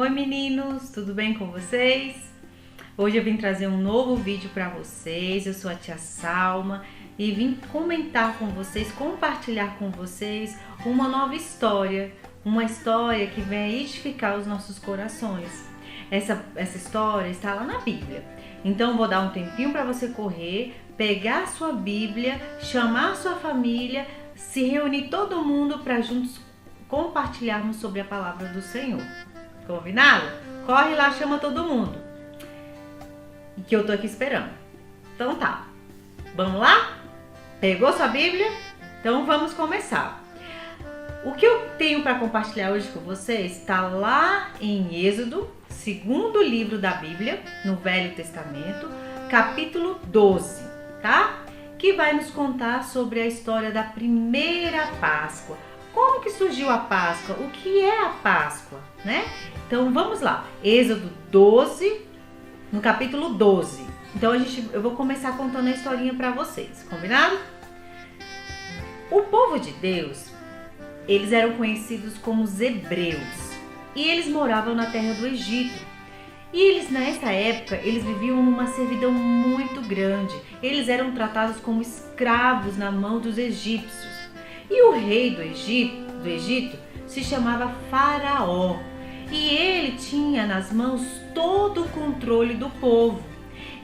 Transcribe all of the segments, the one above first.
Oi meninos, tudo bem com vocês? Hoje eu vim trazer um novo vídeo para vocês. Eu sou a tia Salma e vim comentar com vocês, compartilhar com vocês uma nova história. Uma história que vem edificar os nossos corações. Essa história está lá na Bíblia. Então vou dar um tempinho para você correr, pegar a sua Bíblia, chamar a sua família, se reunir todo mundo para juntos compartilharmos sobre a palavra do Senhor. Combinado? Corre lá, chama todo mundo. Que eu tô aqui esperando. Então tá. Vamos lá? Pegou sua Bíblia? Então vamos começar. O que eu tenho para compartilhar hoje com vocês está lá em Êxodo, segundo livro da Bíblia, no Velho Testamento, capítulo 12, tá? Que vai nos contar sobre a história da primeira Páscoa. Como que surgiu a Páscoa? O que é a Páscoa, né? Então vamos lá. Êxodo 12, no capítulo 12. Então eu vou começar contando a historinha para vocês, combinado? O povo de Deus, eles eram conhecidos como os hebreus e eles moravam na terra do Egito. E eles, nessa época, eles viviam numa servidão muito grande. Eles eram tratados como escravos na mão dos egípcios. E o rei do Egito se chamava Faraó. E ele tinha nas mãos todo o controle do povo.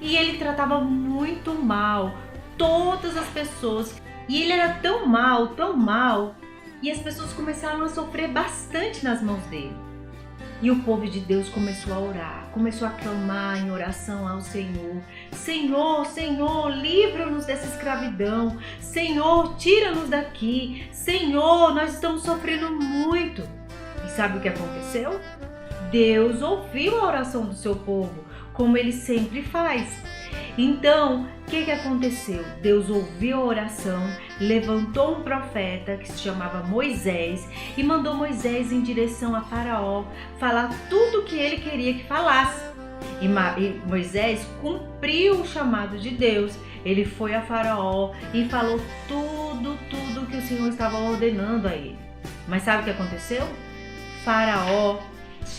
E ele tratava muito mal todas as pessoas. E ele era tão mal, e as pessoas começaram a sofrer bastante nas mãos dele. E o povo de Deus começou a orar, começou a clamar em oração ao Senhor. Senhor, Senhor, livra-nos dessa escravidão. Senhor, tira-nos daqui. Senhor, nós estamos sofrendo muito. E sabe o que aconteceu? Deus ouviu a oração do seu povo, como ele sempre faz. Então, o que aconteceu? Deus ouviu a oração, levantou um profeta que se chamava Moisés e mandou Moisés em direção a Faraó falar tudo o que ele queria que falasse. E Moisés cumpriu o chamado de Deus. Ele foi a Faraó e falou tudo que o Senhor estava ordenando a ele. Mas sabe o que aconteceu? Faraó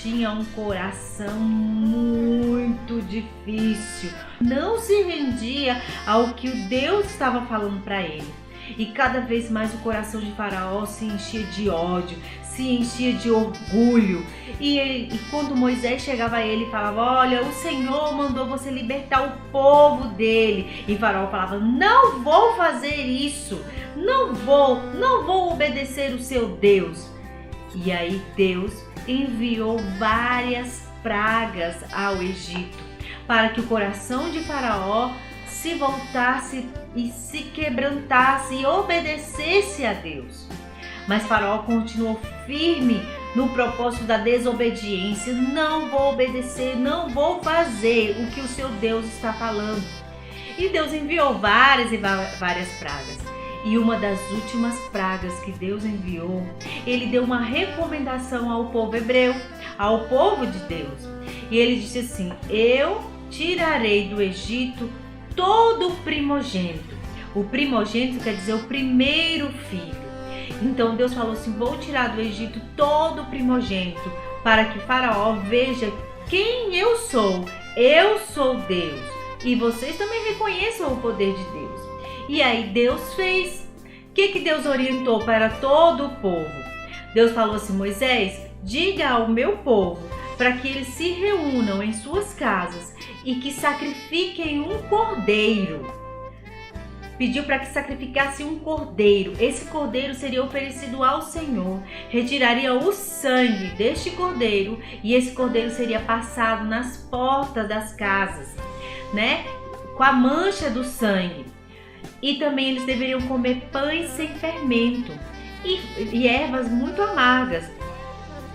tinha um coração muito difícil, não se rendia ao que o Deus estava falando para ele. E cada vez mais o coração de Faraó se enchia de ódio, se enchia de orgulho. E quando Moisés chegava a ele e falava: olha, o Senhor mandou você libertar o povo dele. E Faraó falava: não vou fazer isso, não vou obedecer o seu Deus. E aí Deus enviou várias pragas ao Egito para que o coração de Faraó se voltasse e se quebrantasse e obedecesse a Deus. Mas Faraó continuou firme no propósito da desobediência. Não vou obedecer, não vou fazer o que o seu Deus está falando. E Deus enviou várias pragas. E uma das últimas pragas que Deus enviou, ele deu uma recomendação ao povo hebreu, ao povo de Deus. E ele disse assim: eu tirarei do Egito todo o primogênito. O primogênito quer dizer o primeiro filho. Então Deus falou assim: vou tirar do Egito todo o primogênito, para que Faraó veja quem eu sou. Eu sou Deus. E vocês também reconheçam o poder de Deus. E aí Deus fez. O que Deus orientou para todo o povo? Deus falou assim: Moisés, diga ao meu povo para que eles se reúnam em suas casas e que sacrifiquem um cordeiro. Pediu para que sacrificasse um cordeiro. Esse cordeiro seria oferecido ao Senhor. Retiraria o sangue deste cordeiro e esse cordeiro seria passado nas portas das casas, né? Com a mancha do sangue. E também eles deveriam comer pães sem fermento e ervas muito amargas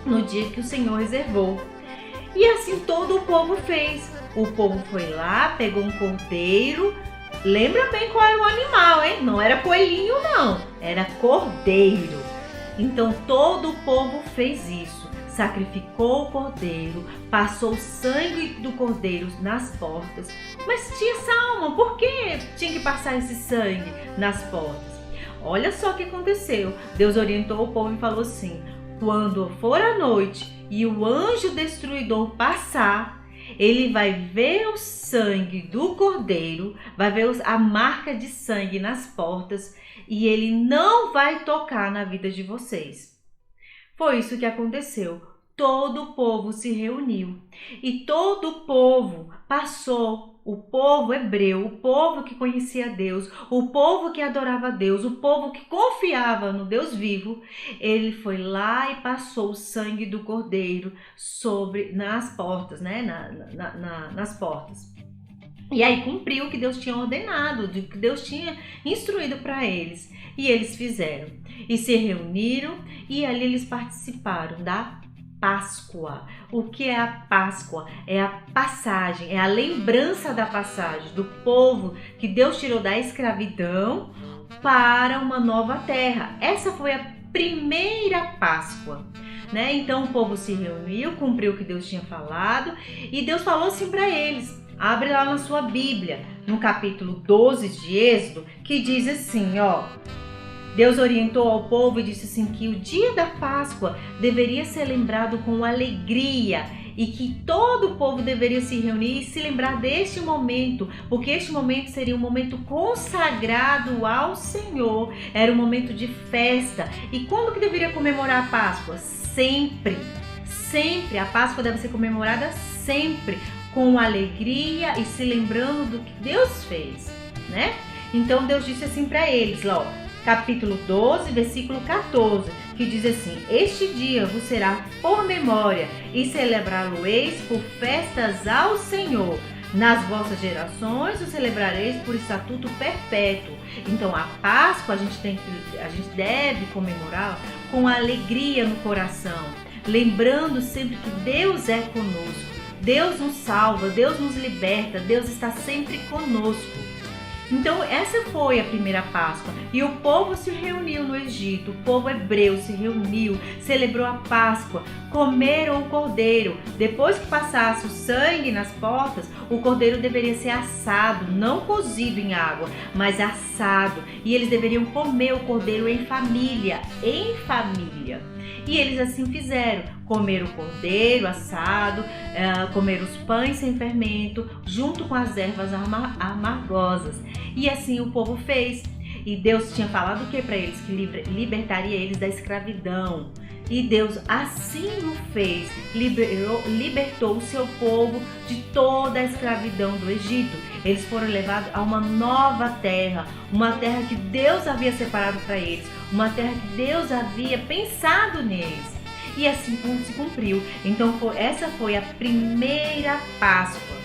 no dia que o Senhor reservou. E assim todo o povo fez. O povo foi lá, pegou um cordeiro. Lembra bem qual era o animal, hein? Não era coelhinho, não. Era cordeiro. Então todo o povo fez isso. Sacrificou o cordeiro, passou o sangue do cordeiro nas portas. Mas tia Salma, por que tinha que passar esse sangue nas portas? Olha só o que aconteceu. Deus orientou o povo e falou assim: quando for a noite e o anjo destruidor passar, ele vai ver o sangue do cordeiro, vai ver a marca de sangue nas portas e ele não vai tocar na vida de vocês. Foi isso que aconteceu. Todo o povo se reuniu e todo o povo passou, o povo hebreu, o povo que conhecia Deus, o povo que adorava Deus, o povo que confiava no Deus vivo, ele foi lá e passou o sangue do cordeiro nas portas, né? Nas portas. E aí cumpriu o que Deus tinha ordenado, o que Deus tinha instruído para eles. E eles fizeram. E se reuniram e ali eles participaram da Páscoa. O que é a Páscoa? É a passagem, é a lembrança da passagem do povo que Deus tirou da escravidão para uma nova terra. Essa foi a primeira Páscoa, né? Então o povo se reuniu, cumpriu o que Deus tinha falado e Deus falou assim para eles. Abre lá na sua Bíblia, no capítulo 12 de Êxodo, que diz assim, ó. Deus orientou ao povo e disse assim que o dia da Páscoa deveria ser lembrado com alegria e que todo o povo deveria se reunir e se lembrar deste momento, porque este momento seria um momento consagrado ao Senhor, era um momento de festa. E quando que deveria comemorar a Páscoa? Sempre, sempre, a Páscoa deve ser comemorada sempre, com alegria e se lembrando do que Deus fez, né? Então Deus disse assim para eles, lá, ó, capítulo 12, versículo 14, que diz assim: este dia vos será por memória e celebrá-lo-eis por festas ao Senhor. Nas vossas gerações o celebrareis por estatuto perpétuo. Então a Páscoa a gente deve comemorar com alegria no coração, lembrando sempre que Deus é conosco. Deus nos salva, Deus nos liberta, Deus está sempre conosco. Então essa foi a primeira Páscoa e o povo se reuniu no Egito, o povo hebreu se reuniu, celebrou a Páscoa, comeram o cordeiro. Depois que passasse o sangue nas portas, o cordeiro deveria ser assado, não cozido em água, mas assado. E eles deveriam comer o cordeiro em família, E eles assim fizeram, comeram o cordeiro assado, comeram os pães sem fermento, junto com as ervas amargosas. E assim o povo fez. E Deus tinha falado o que para eles? Que libertaria eles da escravidão. E Deus assim o fez, libertou o seu povo de toda a escravidão do Egito. Eles foram levados a uma nova terra, uma terra que Deus havia separado para eles, uma terra que Deus havia pensado neles. E assim se cumpriu. Então essa foi a primeira Páscoa.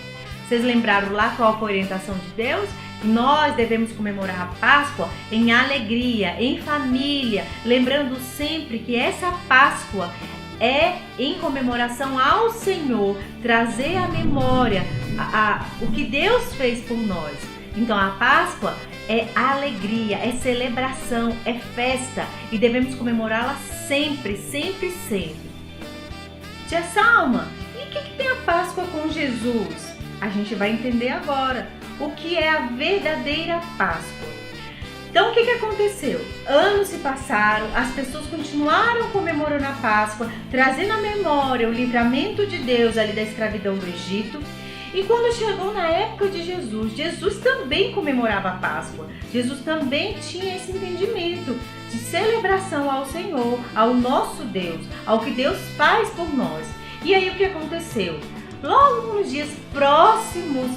Vocês lembraram lá qual foi a orientação de Deus? Nós devemos comemorar a Páscoa em alegria, em família, lembrando sempre que essa Páscoa é em comemoração ao Senhor, trazer à memória o que Deus fez por nós. Então a Páscoa é alegria, é celebração, é festa e devemos comemorá-la sempre, sempre, sempre. Tia Salma, e o que tem a Páscoa com Jesus? A gente vai entender agora o que é a verdadeira Páscoa. Então o que aconteceu? Anos se passaram, as pessoas continuaram comemorando a Páscoa, trazendo à memória o livramento de Deus ali da escravidão do Egito. E quando chegou na época de Jesus, Jesus também comemorava a Páscoa. Jesus também tinha esse entendimento de celebração ao Senhor, ao nosso Deus, ao que Deus faz por nós. E aí o que aconteceu? Logo nos dias próximos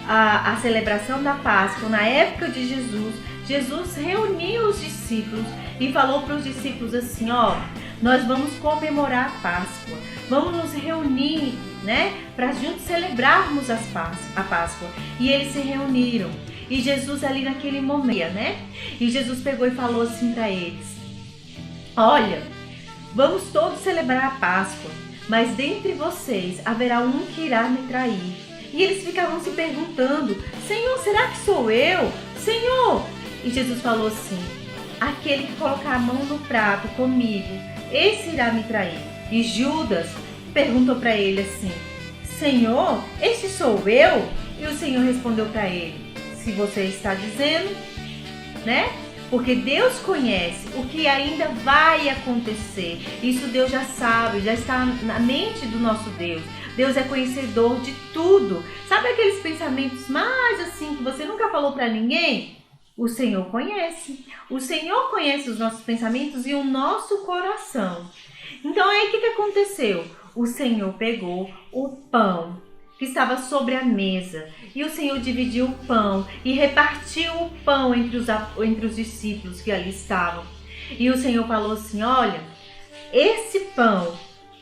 à celebração da Páscoa, na época de Jesus, Jesus reuniu os discípulos e falou para os discípulos assim, ó, nós vamos comemorar a Páscoa, vamos nos reunir, né, para juntos celebrarmos a Páscoa. E eles se reuniram. E Jesus ali naquele momento, né, e Jesus pegou e falou assim para eles, olha, vamos todos celebrar a Páscoa, mas dentre vocês haverá um que irá me trair. E eles ficavam se perguntando, Senhor, será que sou eu? Senhor! E Jesus falou assim, aquele que colocar a mão no prato comigo, esse irá me trair. E Judas perguntou para ele assim, Senhor, este sou eu? E o Senhor respondeu para ele, se você está dizendo, né? Porque Deus conhece o que ainda vai acontecer. Isso Deus já sabe, já está na mente do nosso Deus. Deus é conhecedor de tudo. Sabe aqueles pensamentos mais assim que você nunca falou para ninguém? O Senhor conhece. O Senhor conhece os nossos pensamentos e o nosso coração. Então aí o que aconteceu? O Senhor pegou o pão que estava sobre a mesa e o Senhor dividiu o pão e repartiu o pão entre os discípulos que ali estavam. E o Senhor falou assim: olha, esse pão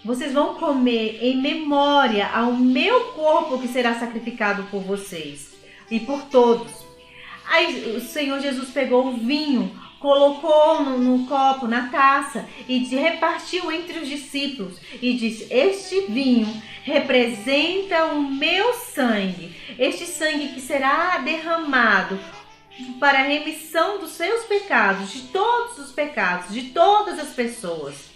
vocês vão comer em memória ao meu corpo que será sacrificado por vocês e por todos. Aí o Senhor Jesus pegou o vinho, colocou no copo, na taça e repartiu entre os discípulos e disse: este vinho representa o meu sangue, este sangue que será derramado para a remissão dos seus pecados, de todos os pecados, de todas as pessoas.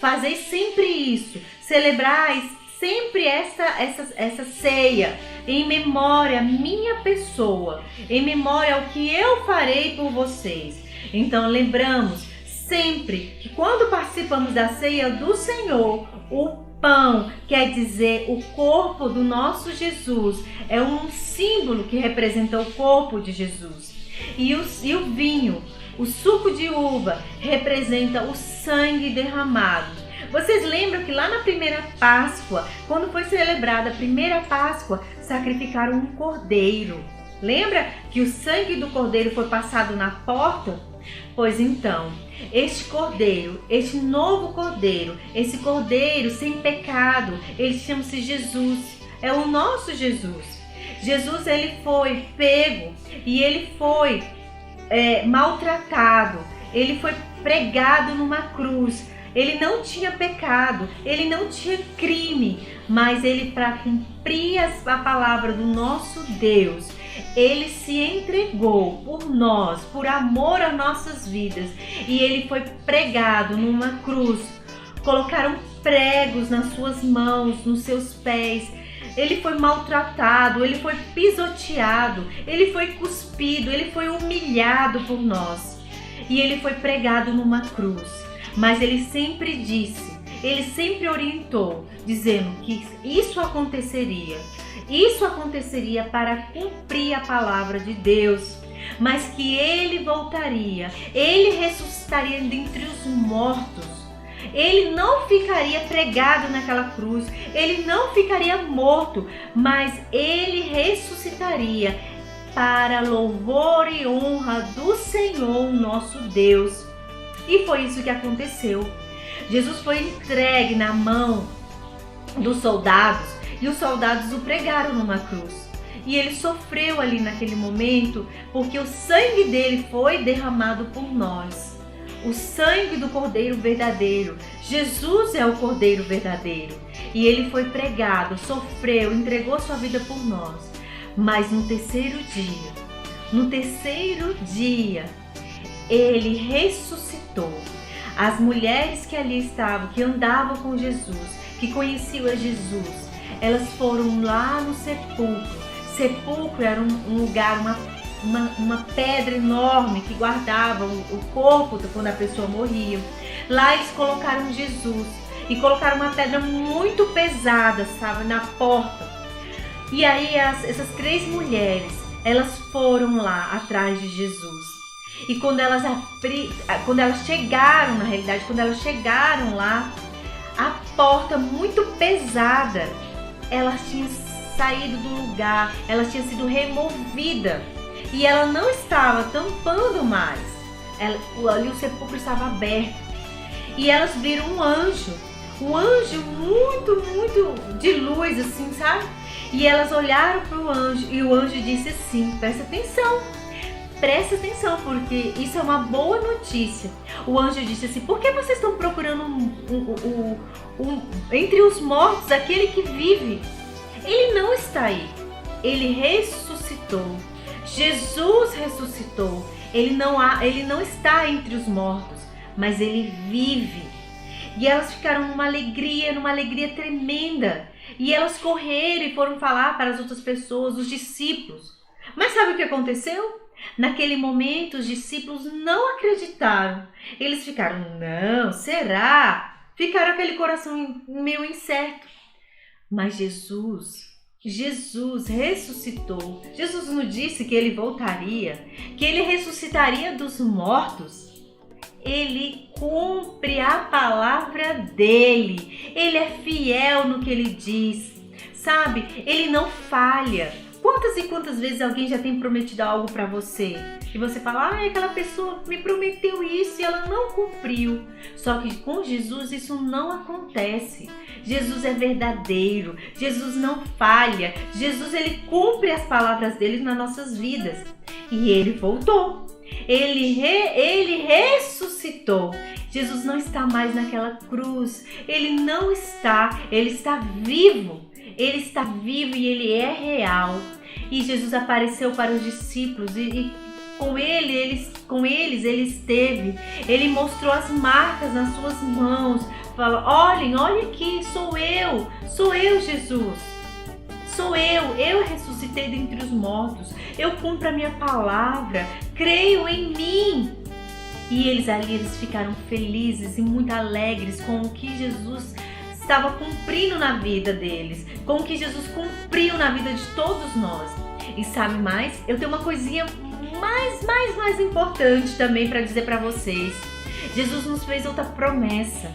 Fazeis sempre isso, celebrais sempre essa ceia em memória à minha pessoa, em memória ao que eu farei por vocês. Então lembramos sempre que quando participamos da ceia do Senhor, o pão quer dizer o corpo do nosso Jesus, é um símbolo que representa o corpo de Jesus. E o vinho, o suco de uva, representa o sangue derramado. Vocês lembram que lá na primeira Páscoa, quando foi celebrada a primeira Páscoa, sacrificaram um cordeiro. Lembra que o sangue do cordeiro foi passado na porta? Pois então, este cordeiro, este novo cordeiro, esse cordeiro sem pecado, ele chama-se Jesus, é o nosso Jesus. Jesus, ele foi pego e ele foi maltratado, ele foi pregado numa cruz. Ele não tinha pecado, ele não tinha crime, mas ele, para cumprir a palavra do nosso Deus, ele se entregou por nós, por amor às nossas vidas, e ele foi pregado numa cruz. Colocaram pregos nas suas mãos, nos seus pés. Ele foi maltratado, ele foi pisoteado, ele foi cuspido, ele foi humilhado por nós. E ele foi pregado numa cruz. Mas ele sempre disse, ele sempre orientou, dizendo que isso aconteceria para cumprir a palavra de Deus, mas que ele voltaria, ele ressuscitaria dentre os mortos, ele não ficaria pregado naquela cruz, ele não ficaria morto, mas ele ressuscitaria para louvor e honra do Senhor nosso Deus. E foi isso que aconteceu. Jesus foi entregue na mão dos soldados e os soldados o pregaram numa cruz. E ele sofreu ali naquele momento porque o sangue dele foi derramado por nós. O sangue do Cordeiro verdadeiro. Jesus é o Cordeiro verdadeiro. E ele foi pregado, sofreu, entregou sua vida por nós. Mas no terceiro dia, ele ressuscitou. As mulheres que ali estavam, que andavam com Jesus, que conheciam a Jesus, elas foram lá no sepulcro. Sepulcro era um lugar, uma pedra enorme que guardava o corpo quando a pessoa morria. Lá eles colocaram Jesus e colocaram uma pedra muito pesada, sabe, na porta. E aí essas 3 mulheres, elas foram lá atrás de Jesus. E quando elas chegaram lá, a porta muito pesada, elas tinham saído do lugar, elas tinham sido removidas e ela não estava tampando mais. Ali o sepulcro estava aberto e elas viram um anjo muito de luz, assim, sabe? E elas olharam para o anjo e o anjo disse assim: presta atenção, porque isso é uma boa notícia. O anjo disse assim: por que vocês estão procurando entre os mortos aquele que vive? Ele não está aí. Ele ressuscitou. Jesus ressuscitou. Ele não está entre os mortos, mas ele vive. E elas ficaram numa alegria tremenda. E elas correram e foram falar para as outras pessoas, os discípulos. Mas sabe o que aconteceu? Naquele momento, os discípulos não acreditaram. Eles ficaram, não, será? Ficaram aquele coração meio incerto. Mas Jesus ressuscitou. Jesus não disse que ele voltaria, que ele ressuscitaria dos mortos. Ele cumpre a palavra dele. Ele é fiel no que ele diz. Sabe? Ele não falha. Quantas e quantas vezes alguém já tem prometido algo para você? E você fala, aquela pessoa me prometeu isso e ela não cumpriu. Só que com Jesus isso não acontece. Jesus é verdadeiro. Jesus não falha. Jesus, ele cumpre as palavras dele nas nossas vidas. E ele voltou. Ele ressuscitou. Jesus não está mais naquela cruz. Ele não está. Ele está vivo. Ele está vivo e ele é real. E Jesus apareceu para os discípulos e com eles ele esteve. Ele mostrou as marcas nas suas mãos. Fala, olhem aqui, sou eu Jesus. Sou eu ressuscitei dentre os mortos. Eu cumpro a minha palavra, creio em mim. E eles ficaram felizes e muito alegres com o que Jesus estava cumprindo na vida deles, com o que Jesus cumpriu na vida de todos nós. E sabe mais? Eu tenho uma coisinha mais importante também para dizer para vocês. Jesus nos fez outra promessa.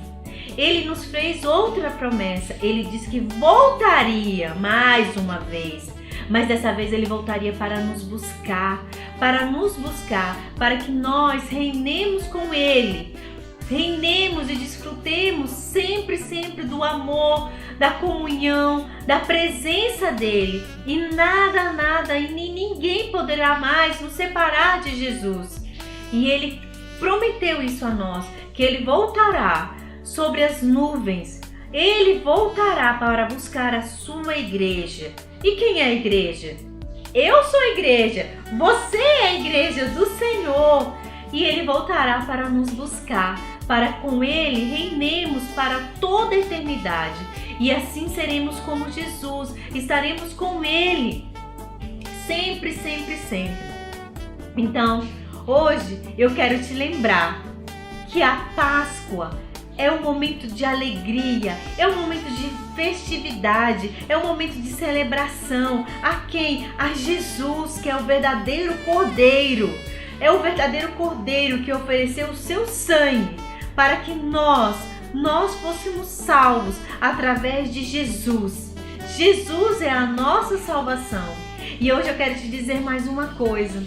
Ele nos fez outra promessa. Ele disse que voltaria mais uma vez. Mas dessa vez ele voltaria para nos buscar, para que nós reinemos com ele. Reinemos e desfrutemos sempre do amor, da comunhão, da presença dele. E nada e ninguém poderá mais nos separar de Jesus. E ele prometeu isso a nós, que ele voltará sobre as nuvens. Ele voltará para buscar a sua igreja. E quem é a igreja? Eu sou a igreja. Você é a igreja do Senhor. E ele voltará para nos buscar, para com ele reinemos para toda a eternidade. E assim seremos como Jesus, estaremos com ele sempre. Então, hoje eu quero te lembrar que a Páscoa é um momento de alegria, é um momento de festividade, é um momento de celebração. A quem? A Jesus, que é o verdadeiro Cordeiro. É o verdadeiro Cordeiro que ofereceu o seu sangue para que nós fôssemos salvos através de Jesus. Jesus é a nossa salvação. E hoje eu quero te dizer mais uma coisa.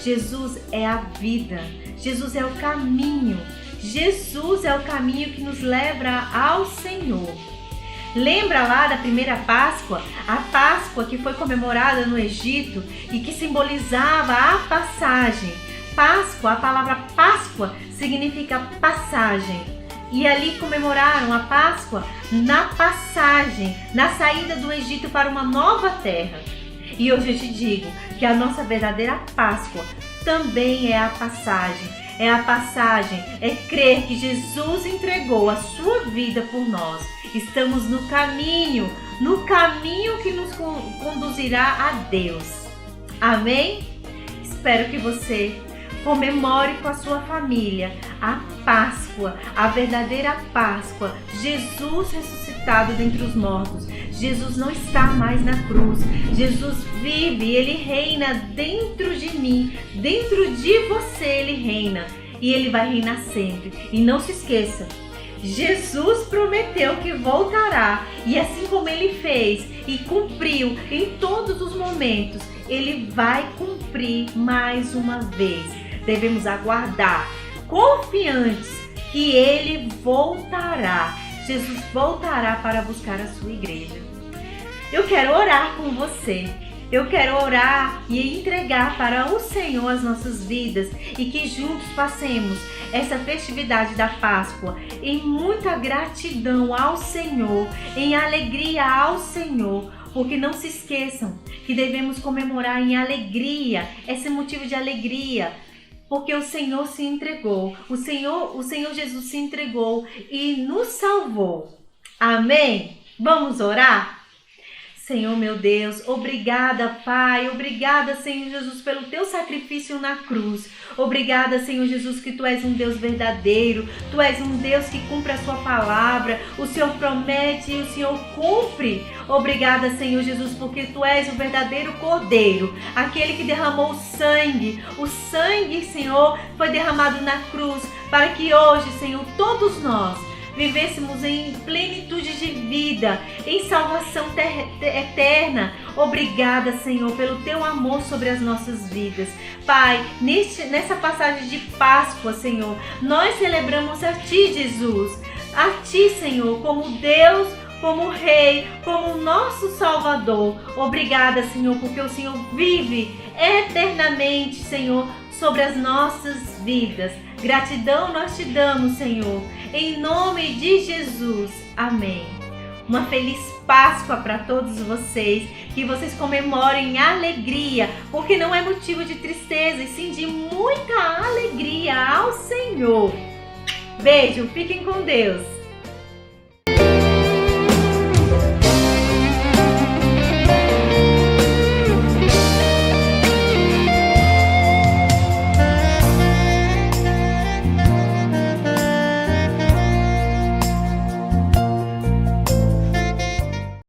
Jesus é a vida. Jesus é o caminho. Jesus é o caminho que nos leva ao Senhor. Lembra lá da primeira Páscoa? A Páscoa que foi comemorada no Egito e que simbolizava a passagem. Páscoa, a palavra Páscoa significa passagem. E ali comemoraram a Páscoa na passagem, na saída do Egito para uma nova terra. E hoje eu te digo que a nossa verdadeira Páscoa também é a passagem. É a passagem, é crer que Jesus entregou a sua vida por nós. Estamos no caminho que nos conduzirá a Deus. Amém? Espero que você comemore com a sua família a Páscoa, a verdadeira Páscoa. Jesus ressuscitado dentre os mortos. Jesus não está mais na cruz. Jesus vive, ele reina dentro de mim, dentro de você ele reina. E ele vai reinar sempre. E não se esqueça, Jesus prometeu que voltará. E assim como ele fez e cumpriu em todos os momentos, ele vai cumprir mais uma vez. Devemos aguardar, confiantes, que ele voltará. Jesus voltará para buscar a sua igreja. Eu quero orar com você. Eu quero orar e entregar para o Senhor as nossas vidas e que juntos passemos essa festividade da Páscoa em muita gratidão ao Senhor, em alegria ao Senhor, porque não se esqueçam que devemos comemorar em alegria, esse motivo de alegria, porque o Senhor se entregou, o Senhor Jesus se entregou e nos salvou. Amém? Vamos orar? Senhor meu Deus, obrigada, Pai, obrigada, Senhor Jesus, pelo teu sacrifício na cruz. Obrigada, Senhor Jesus, que tu és um Deus verdadeiro, tu és um Deus que cumpre a sua palavra, o Senhor promete e o Senhor cumpre. Obrigada, Senhor Jesus, porque tu és o verdadeiro Cordeiro, aquele que derramou sangue. O sangue, Senhor, foi derramado na cruz para que hoje, Senhor, todos nós vivêssemos em plenitude de vida, em salvação eterna. Obrigada, Senhor, pelo teu amor sobre as nossas vidas. Pai, nessa passagem de Páscoa, Senhor, nós celebramos a Ti, Jesus. A Ti, Senhor, como Deus, como Rei, como nosso Salvador. Obrigada, Senhor, porque o Senhor vive eternamente, Senhor, sobre as nossas vidas. Gratidão nós te damos, Senhor, em nome de Jesus. Amém. Uma feliz Páscoa para todos vocês, que vocês comemorem em alegria, porque não é motivo de tristeza, e sim de muita alegria ao Senhor. Beijo, fiquem com Deus.